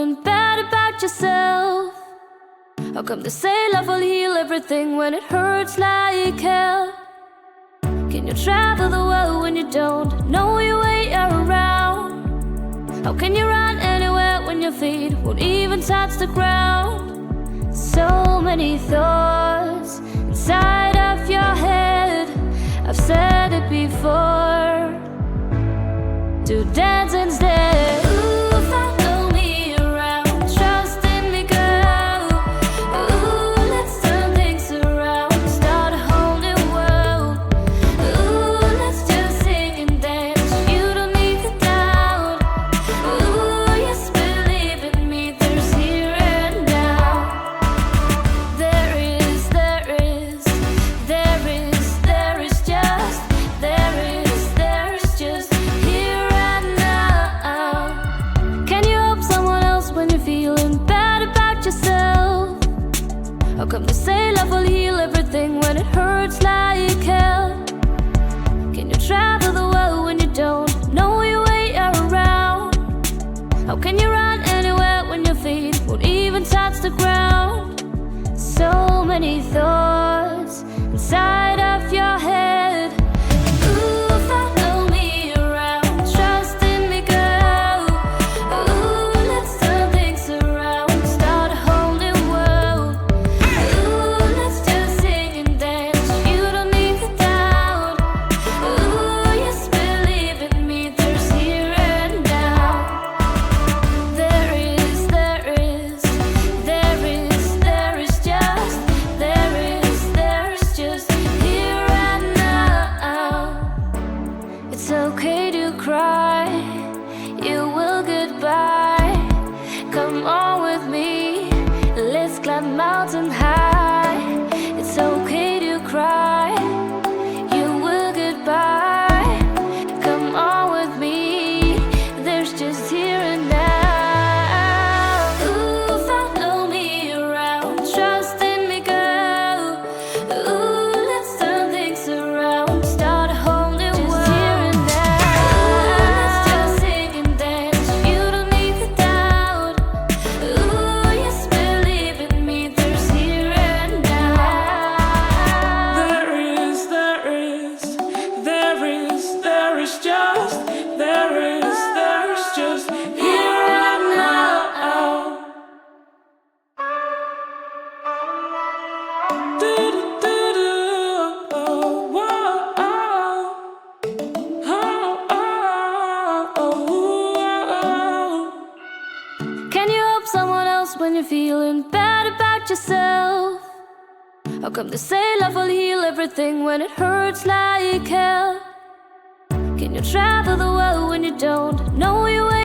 feeling bad about yourself? How come they say love will heal everything when it hurts like hell? Can you travel the world when you don't know your way around? How can you run anywhere when your feet won't even touch the ground? So many thoughts inside of your head. I've said it before. To dance instead. Ooh, follow me around. Trust in me, girl. Ooh, let's turn things around. Start a whole new world. Ooh, let's just sing and dance. You don't need to doubt. Ooh, yes, believe in me. There's here and now. There is just here and now. Can you help someone else when you're feeling bad about yourself? How come they say love will heal everything when it hurts like hell? Can you travel the world when you don't know your way around? How can you run anywhere when your feet won't even touch the ground? So many thoughts inside of your head. Ooh, follow me around. Trust in me, girl. Ooh, let's turn things around. Start a whole new world. Ooh, let's just sing and dance. You don't need to doubt. Ooh, yes, believe in me. There's here and now. There is just here and now. It's okay to cry, you will goodbye. Come on with me, let's climb mountain high. It's okay to cry, you will goodbye. Come on with me, there's just here and now. Ooh, follow me around, trust in me, girl. Ooh, let's turn things around, start a whole new world. Just here and now. Let's just sing and dance. You don't need to doubt. Ooh, yes, believe in me. There's here and now. There's just here and now. Do-do-do-do, oh, whoa, oh. Can you help someone else when you're feeling bad about yourself? How come they say love will heal everything when it hurts like hell? Can you travel the world when you don't know your way?